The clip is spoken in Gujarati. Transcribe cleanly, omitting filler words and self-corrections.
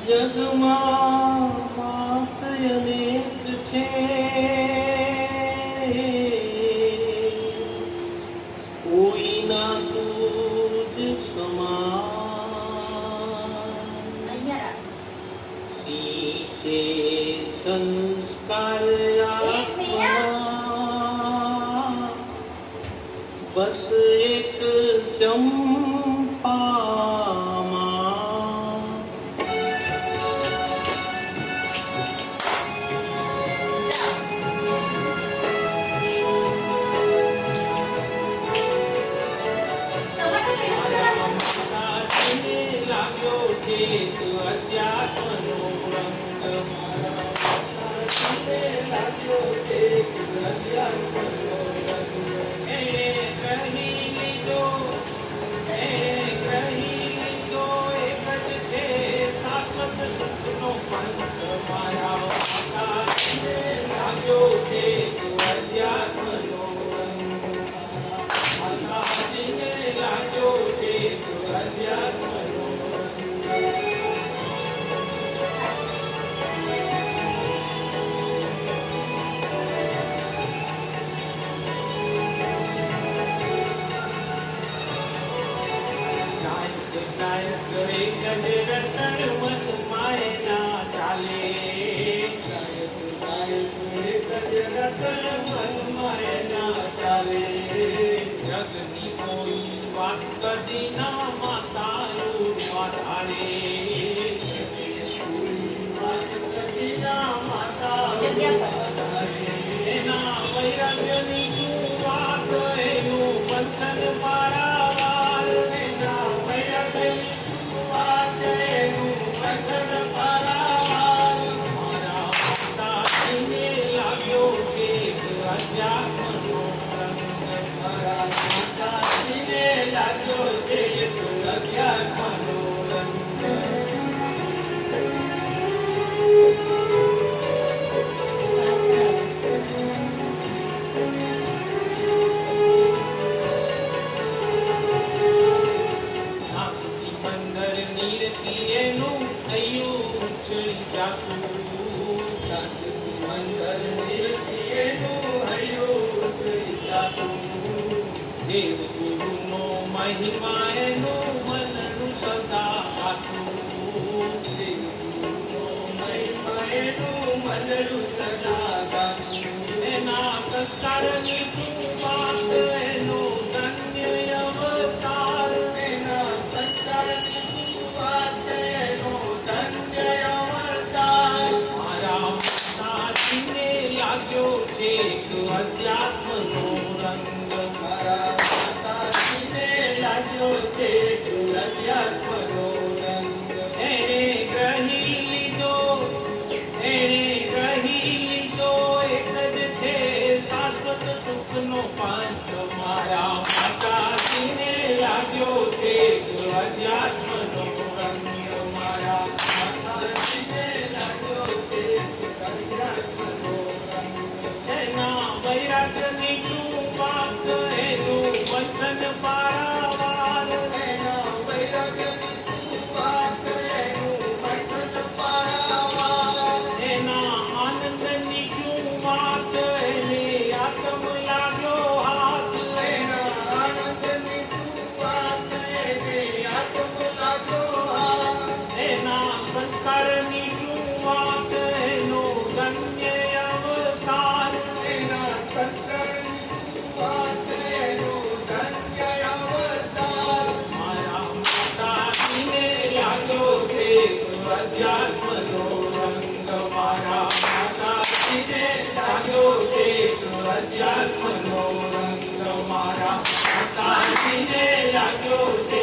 જગમાં માત અનેક છે, કોઈના તુજ સમાન શીખે સંસ્કાર બસ એક ચંપામાં લાગ્યો છે અધ્યાત્મનો રંગ લાગ્યો છે અધ્યાત્મનો જગની કોઈ વાત કદી ના માતાયું વધારે એના વૈરાગ્યની શું વાત એનું બંધન પારાવાર એના વૈરાગ્યની શું વાત એનું બંધન પારાવાર મારા માતાજીને લાગ્યો કે અધ્યાત્મનો રંગ મારા માતાજીને લાગ્યો છે અધ્યાત્મનો રંગ દેવ ગુરુનો મહિમા એનું મનનું સદા ગાતું દેવ ગુરુનો મહિમા એનું મનનું સદા ગાતું એના સંસ્કારની શું વાત એનો ધન્ય અવતાર એના સંસ્કારની શું વાત એનો ધન્ય અવતાર મારા માતાજીને લાગ્યો છે અધ્યાત્મનો રંગ મારા માતાજીને લાગ્યો છે અધ્યાત્મનો રંગ એને ગ્રહી લીધો એક જ છે શાશ્વત સુખનો પાંચ મારા માતાજીને લાગ્યો છે અધ્યાત્મનો રંગ મારા માતાજીને લાગ્યો છે અધ્યાત્મનો રંગ એના વૈરાગ્યની શું વાત એનું બંધન પારાવાર એના વૈરાગ્યની શું વાત એનું બંધન પારાવાર એના આનંદની શું વાત એને આત્મ લાગ્યો હાથ એના આનંદની શું વાત એને આત્મ લાગ્યો હાથ એના સંસ્કારની શું વાત એનો ધન્ય અવતાર એના સંસ્કારની શું વાત એનો ધન્ય અવતાર મારા માતાજીને લાગ્યો છે અધ્યાત્મનો રંગ મારા માતાજીને લાગ્યો છે અધ્યાત્મનો રંગ મારા માતાજીને લાગ્યો છે